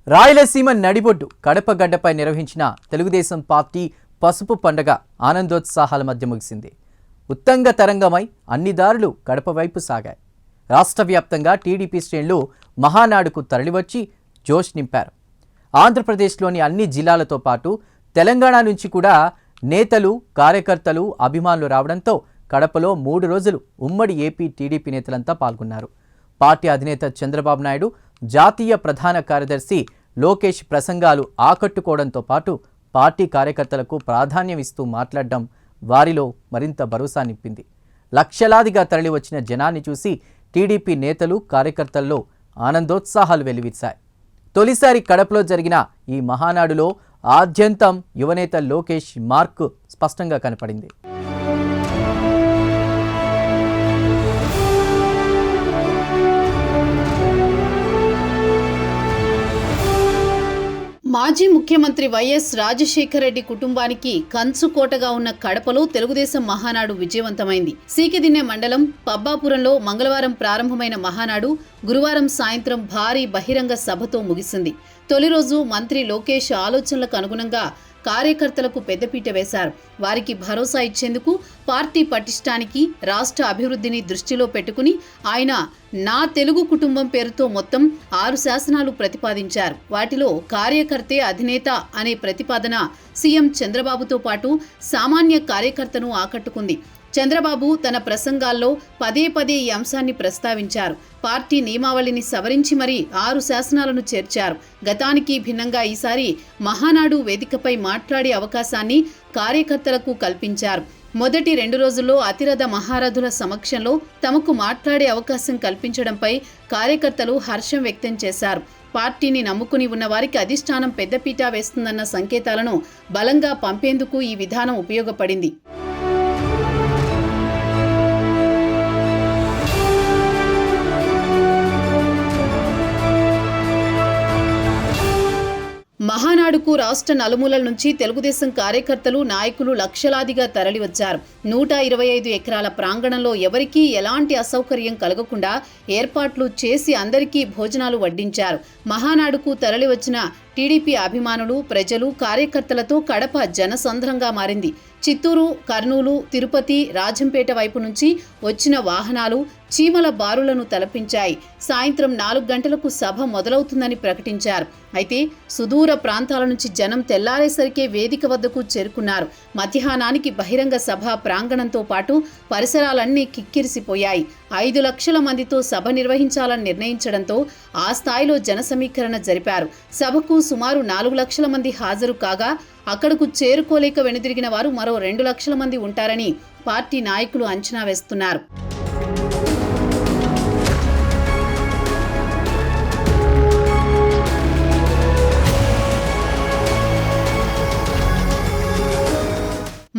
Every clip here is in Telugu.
రాయలసీమ నడిబొడ్డు కడప గడ్డపై నిర్వహించిన తెలుగుదేశం పార్టీ పసుపు పండుగ ఆనందోత్సాహాల మధ్య ముగిసింది. ఉత్తంగ తరంగమై అన్ని దారులు కడప వైపు సాగాయి. రాష్ట్ర వ్యాప్తంగా టీడీపీ శ్రేణులు మహానాడుకు తరలివచ్చి జోష్ నింపారు. ఆంధ్రప్రదేశ్లోని అన్ని జిల్లాలతో పాటు తెలంగాణ నుంచి కూడా నేతలు, కార్యకర్తలు, అభిమానులు రావడంతో కడపలో 3 రోజులు ఉమ్మడి ఏపీ టీడీపీ నేతలంతా పాల్గొన్నారు. పార్టీ అధినేత చంద్రబాబు నాయుడు, జాతీయ ప్రధాన కార్యదర్శి లోకేష్ ప్రసంగాలు ఆకట్టుకోవడంతో పాటు పార్టీ కార్యకర్తలకు ప్రాధాన్యం ఇస్తూ మాట్లాడడం వారిలో మరింత భరోసా నింపింది. లక్షలాదిగా తరలివచ్చిన జనాన్ని చూసి టీడీపీ నేతలు, కార్యకర్తల్లో ఆనందోత్సాహాలు వెల్లివిరిశాయి. తొలిసారి కడపలో జరిగిన ఈ మహానాడులో ఆద్యంతం యువనేత లోకేష్ మార్క్ స్పష్టంగా కనపడింది. మాజీ ముఖ్యమంత్రి వైఎస్ రాజశేఖర రెడ్డి కుటుంబానికి కంచుకోటగా ఉన్న కడపలో తెలుగుదేశం మహానాడు విజయవంతమైంది. సీకెదిన్నె మండలం పబ్బాపురంలో మంగళవారం ప్రారంభమైన మహానాడు గురువారం సాయంత్రం భారీ బహిరంగ సభతో ముగిసింది. తొలి రోజు మంత్రి లోకేష్ ఆలోచనలకు అనుగుణంగా కార్యకర్తలకు పెద్దపీట వేశారు. వారికి భరోసా ఇచ్చేందుకు పార్టీ పటిష్టానికి, రాష్ట్ర అభివృద్ధిని దృష్టిలో పెట్టుకుని ఆయన నా తెలుగు కుటుంబం పేరుతో మొత్తం 6 శాసనాలు ప్రతిపాదించారు. వాటిలో కార్యకర్తే అధినేత అనే ప్రతిపాదన సీఎం చంద్రబాబుతో పాటు సామాన్య కార్యకర్తను ఆకట్టుకుంది. చంద్రబాబు తన ప్రసంగాల్లో పదే ఈ అంశాన్ని ప్రస్తావించారు. పార్టీ నియమావళిని సవరించి మరీ 6 శాసనాలను చేర్చారు. గతానికి భిన్నంగా ఈసారి మహానాడు వేదికపై మాట్లాడే అవకాశాన్ని కార్యకర్తలకు కల్పించారు. మొదటి 2 రోజుల్లో అతిరథ మహారథుల సమక్షంలో తమకు మాట్లాడే అవకాశం కల్పించడంపై కార్యకర్తలు హర్షం వ్యక్తం చేశారు. పార్టీని నమ్ముకుని ఉన్న వారికి అధిష్టానం పెద్దపీట వేస్తుందన్న సంకేతాలను బలంగా పంపేందుకు ఈ విధానం ఉపయోగపడింది. మహానాడుకు రాష్ట్ర నలుమూలల నుంచి తెలుగుదేశం కార్యకర్తలు, నాయకులు లక్షలాదిగా తరలివచ్చారు. 125 ఎకరాల ప్రాంగణంలో ఎవరికీ ఎలాంటి అసౌకర్యం కలగకుండా ఏర్పాట్లు చేసి అందరికీ భోజనాలు వడ్డించారు. మహానాడుకు తరలివచ్చిన టీడీపీ అభిమానులు, ప్రజలు, కార్యకర్తలతో కడప జనసంద్రంగా మారింది. చిత్తూరు, కర్నూలు, తిరుపతి, రాజంపేట వైపు నుంచి వచ్చిన వాహనాలు చీమల బారులను తలపించాయి. సాయంత్రం 4 గంటలకు సభ మొదలవుతుందని ప్రకటించారు. అయితే సుదూర ప్రాంతాల నుంచి జనం తెల్లారేసరికే వేదిక వద్దకు చేరుకున్నారు. మధ్యాహ్నానికి బహిరంగ సభ ప్రాంగణంతో పాటు పరిసరాలన్నీ కిక్కిరిసిపోయాయి. 5 లక్షల మందితో సభ నిర్వహించాలని నిర్ణయించడంతో ఆ స్థాయిలో జన సమీకరణ జరిపారు. సభకు సుమారు 4 లక్షల మంది హాజరు కాగా అక్కడకు చేరుకోలేక వెనుదిరిగిన వారు మరో 2 లక్షల మంది ఉంటారని పార్టీ నాయకులు అంచనా వేస్తున్నారు.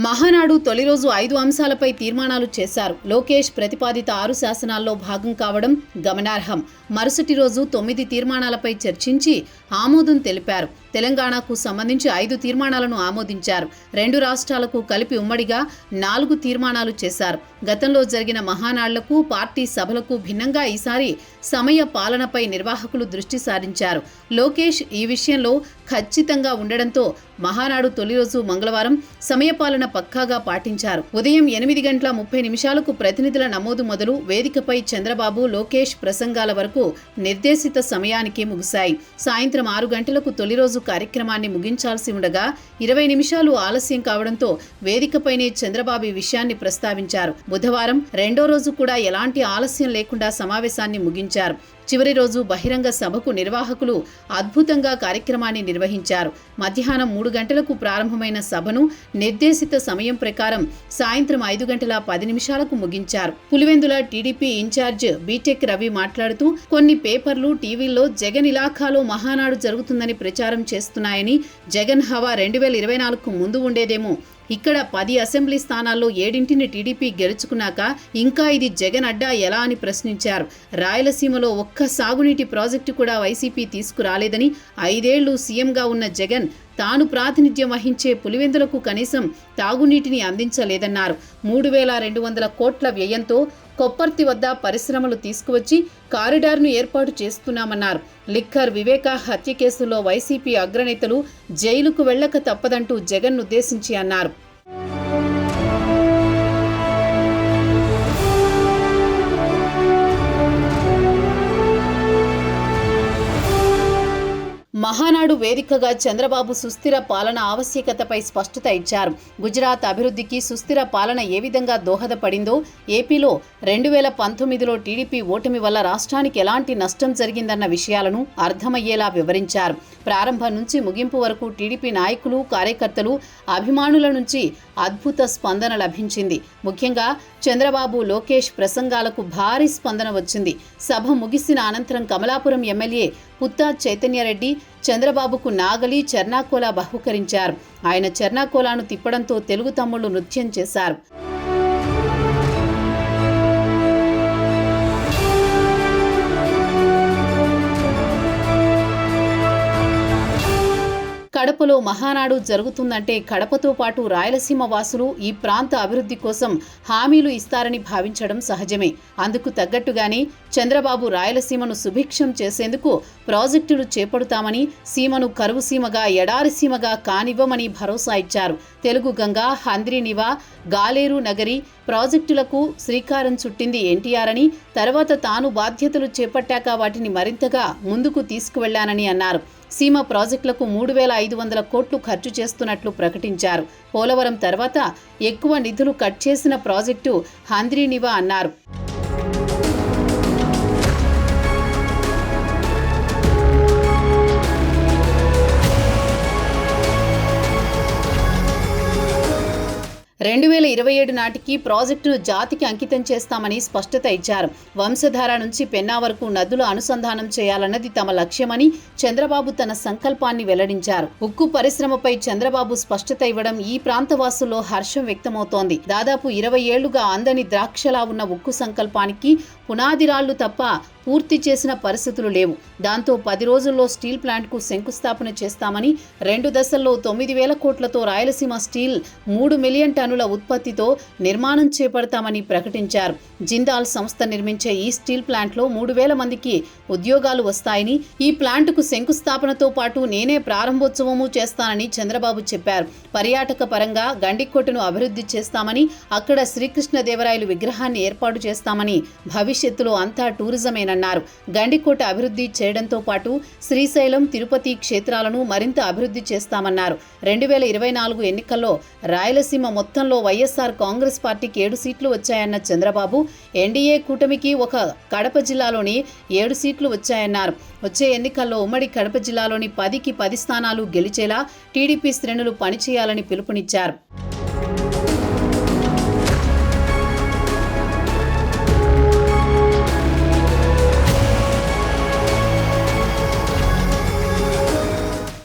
మహానాడు తొలి రోజు 5 అంశాలపై తీర్మానాలు చేశారు. లోకేష్ ప్రతిపాదిత 6 శాసనాల్లో భాగం కావడం గమనార్హం. మరుసటి రోజు 9 తీర్మానాలపై చర్చించి ఆమోదం తెలిపారు. తెలంగాణకు సంబంధించి 5 తీర్మానాలను ఆమోదించారు. 2 రాష్ట్రాలకు కలిపి ఉమ్మడిగా 4 తీర్మానాలు చేశారు. గతంలో జరిగిన మహానాడులకు, పార్టీ సభలకు భిన్నంగా ఈసారి సమయ పాలనపై నిర్వాహకులు దృష్టి సారించారు. లోకేష్ ఈ విషయంలో ఖచ్చితంగా ఉండడంతో మహానాడు తొలి రోజు మంగళవారం సమయపాలన పక్కాగా పాటించారు. ఉదయం 8:30 ప్రతినిధుల నమోదు మొదలు వేదికపై చంద్రబాబు, లోకేష్ ప్రసంగాల వరకు నిర్దేశిత సమయానికి ముగిశాయి. సాయంత్రం 6 గంటలకు తొలి రోజు కార్యక్రమాన్ని ముగించాల్సి ఉండగా 20 నిమిషాలు ఆలస్యం కావడంతో వేదికపైనే చంద్రబాబు ఈ విషయాన్ని ప్రస్తావించారు. బుధవారం 2వ రోజు కూడా ఎలాంటి ఆలస్యం లేకుండా సమావేశాన్ని ముగించారు. చివరి రోజు బహిరంగ సభకు నిర్వాహకులు అద్భుతంగా కార్యక్రమాన్ని నిర్వహించారు. మధ్యాహ్నం 3 గంటలకు ప్రారంభమైన సభను నిర్దేశిత సమయం ప్రకారం సాయంత్రం 5:10 ముగించారు. పులివెందుల టీడీపీ ఇన్ఛార్జ్ బీటెక్ రవి మాట్లాడుతూ కొన్ని పేపర్లు, టీవీల్లో జగన్ ఇలాఖాలో మహానాడు జరుగుతుందని ప్రచారం చేస్తున్నాయని, జగన్ హవా 2024కు ముందు ఉండేదేమో, ఇక్కడ 10 అసెంబ్లీ స్థానాల్లో 7ని టీడీపీ గెలుచుకున్నాక ఇంకా ఇది జగన్ అడ్డా ఎలా అని ప్రశ్నించారు. రాయలసీమలో ఒక్క సాగునీటి ప్రాజెక్టు కూడా వైసీపీ తీసుకురాలేదని, 5 ఏళ్లు సీఎంగా ఉన్న జగన్ తాను ప్రాతినిధ్యం వహించే పులివెందులకు కనీసం తాగునీటిని అందించలేదన్నారు. 3,200 కోట్ల వ్యయంతో కొప్పర్తి వద్ద పరిశ్రమలు తీసుకువచ్చి కారిడార్ను ఏర్పాటు చేస్తున్నామన్నారు. లిక్కర్ వివేక హత్య కేసులో వైసీపీ అగ్రనేతలు జైలుకు వెళ్లక తప్పదంటూ జగన్ ఉద్దేశించి అన్నారు. మహానాడు వేదికగా చంద్రబాబు సుస్థిర పాలన ఆవశ్యకతపై స్పష్టత ఇచ్చారు. గుజరాత్ అభివృద్ధికి సుస్థిర పాలన ఏ విధంగా దోహదపడిందో, ఏపీలో 2019లో టీడీపీ ఓటమి వల్ల రాష్ట్రానికి ఎలాంటి నష్టం జరిగిందన్న విషయాలను అర్థమయ్యేలా వివరించారు. ప్రారంభం నుంచి ముగింపు వరకు టీడీపీ నాయకులు, కార్యకర్తలు, అభిమానుల నుంచి అద్భుత స్పందన లభించింది. ముఖ్యంగా చంద్రబాబు, లోకేష్ ప్రసంగాలకు భారీ స్పందన వచ్చింది. సభ ముగిసిన అనంతరం కమలాపురం ఎమ్మెల్యే పుత్తా చైతన్యరెడ్డి చంద్రబాబుకు నాగలి, చెర్నాకోలా బహూకరించారు. ఆయన చెర్నాకోలాను తిప్పడంతో తెలుగు తమ్ముళ్లు నృత్యం చేశారు. కడపలో మహానాడు జరుగుతుందంటే కడపతో పాటు రాయలసీమ వాసులు ఈ ప్రాంత అభివృద్ధి కోసం హామీలు ఇస్తారని భావించడం సహజమే. అందుకు తగ్గట్టుగానే చంద్రబాబు రాయలసీమను సుభిక్షం చేసేందుకు ప్రాజెక్టులు చేపడతామని, సీమను కరువు సీమగా, ఎడారి సీమగా కానివ్వమని భరోసా ఇచ్చారు. తెలుగు గంగా, హంద్రీనివా, గాలేరు నగరి ప్రాజెక్టులకు శ్రీకారం చుట్టింది ఎన్టీఆర్ అని, తర్వాత తాను బాధ్యతలు చేపట్టాక వాటిని మరింతగా ముందుకు తీసుకువెళ్లానని అన్నారు. సీమ ప్రాజెక్టులకు 3,500 కోట్లు ఖర్చు చేస్తున్నట్లు ప్రకటించారు. పోలవరం తర్వాత ఎక్కువ నిధులు కట్ చేసిన ప్రాజెక్టు హంద్రీనివా అన్నారు. రెండు 2027 నాటికి ప్రాజెక్టును జాతికి అంకితం చేస్తామని స్పష్టత ఇచ్చారు. వంశధార నుంచి పెన్నా వరకు నదుల అనుసంధానం చేయాలన్నది తమ లక్ష్యమని చంద్రబాబు తన సంకల్పాన్ని వెల్లడించారు. ఉక్కు పరిశ్రమపై చంద్రబాబు స్పష్టత ఇవ్వడం ఈ ప్రాంతవాసుల్లో హర్షం వ్యక్తమవుతోంది. దాదాపు 20 ఏళ్లుగా అందని ద్రాక్షలా ఉన్న ఉక్కు సంకల్పానికి పునాదిరాళ్లు తప్ప పూర్తి చేసిన పరిస్థితులు లేవు. దాంతో 10 రోజుల్లో స్టీల్ ప్లాంట్కు శంకుస్థాపన చేస్తామని, 2 దశల్లో 9,000 కోట్లతో రాయలసీమ స్టీల్ 3 మిలియన్ టన్నుల ఉత్పత్తితో నిర్మాణం చేపడతామని ప్రకటించారు. జిందాల్ సంస్థ నిర్మించే ఈ స్టీల్ ప్లాంట్లో 3,000 మందికి ఉద్యోగాలు వస్తాయని, ఈ ప్లాంటుకు శంకుస్థాపనతో పాటు నేనే ప్రారంభోత్సవము చేస్తానని చంద్రబాబు చెప్పారు. పర్యాటక పరంగా గండికోటను అభివృద్ధి చేస్తామని, అక్కడ శ్రీకృష్ణదేవరాయలు విగ్రహాన్ని ఏర్పాటు చేస్తామని, భవిష్యత్తులో అంతా టూరిజమేనన్నారు. గండికోట అభివృద్ధి చేయడంతో పాటు శ్రీశైలం, తిరుపతి క్షేత్రాలను మరింత అభివృద్ధి చేస్తామన్నారు. 2024 ఎన్నికల్లో రాయలసీమ మొత్తంలో వైఎస్ఆర్ కాంగ్రెస్ పార్టీకి 7 సీట్లు వచ్చాయన్న చంద్రబాబు, ఎన్డీఏ కూటమికి ఒక కడప జిల్లాలోని 7 సీట్లు వచ్చాయన్నారు. వచ్చే ఎన్నికల్లో ఉమ్మడి కడప జిల్లాలోని 10కి 10 స్థానాలు గెలిచేలా టీడీపీ శ్రేణులు పనిచేయాలని పిలుపునిచ్చారు.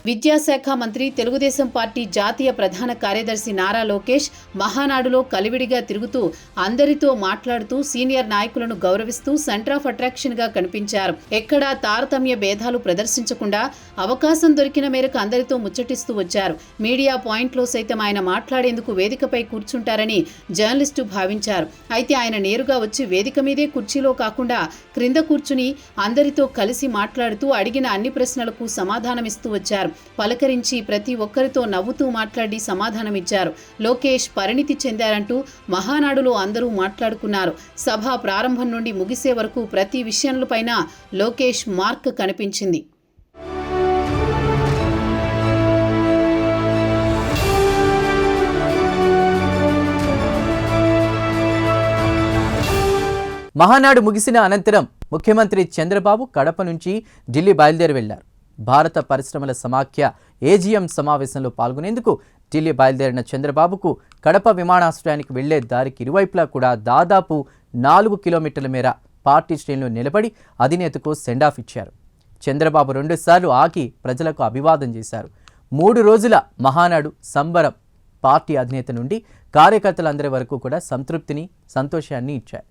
విద్యాశాఖ మంత్రి, తెలుగుదేశం పార్టీ జాతీయ ప్రధాన కార్యదర్శి నారా లోకేష్ మహానాడులో కలివిడిగా తిరుగుతూ అందరితో మాట్లాడుతూ సీనియర్ నాయకులను గౌరవిస్తూ సెంటర్ ఆఫ్ అట్రాక్షన్గా కనిపించారు. ఎక్కడా తారతమ్య భేదాలు ప్రదర్శించకుండా అవకాశం దొరికిన మేరకు అందరితో ముచ్చటిస్తూ వచ్చారు. మీడియా పాయింట్లో సైతం ఆయన మాట్లాడేందుకు వేదికపై కూర్చుంటారని జర్నలిస్టు భావించారు. అయితే ఆయన నేరుగా వచ్చి వేదిక మీదే కుర్చీలో కాకుండా క్రింద కూర్చుని అందరితో కలిసి మాట్లాడుతూ అడిగిన అన్ని ప్రశ్నలకు సమాధానమిస్తూ వచ్చారు. పలకరించి ప్రతి ఒక్కరితో నవ్వుతూ మాట్లాడి సమాధానమిచ్చారు. లోకేష్ పరిణితి చెందారంటూ మహానాడులో అందరూ మాట్లాడుకున్నారు. సభ ప్రారంభం నుండి ముగిసే వరకు ప్రతి విషయంపైన లోకేష్ మార్క్ కనిపించింది. మహానాడు ముగిసిన అనంతరం ముఖ్యమంత్రి చంద్రబాబు కడప నుంచి ఢిల్లీ బయలుదేరి వెళ్లారు. భారత పరిశ్రమల సమాఖ్య ఏజీఎం సమావేశంలో పాల్గొనేందుకు ఢిల్లీ బయలుదేరిన చంద్రబాబుకు కడప విమానాశ్రయానికి వెళ్లే దారికి ఇరువైపులా కూడా దాదాపు 4 కిలోమీటర్ల మేర పార్టీ శ్రేణులు నిలబడి అధినేతకు సెండాఫ్ ఇచ్చారు. చంద్రబాబు 2 సార్లు ఆగి ప్రజలకు అభివాదం చేశారు. 3 రోజుల మహానాడు సంబరం పార్టీ అధినేత నుండి కార్యకర్తలందరి వరకు కూడా సంతృప్తిని, సంతోషాన్ని ఇచ్చాయి.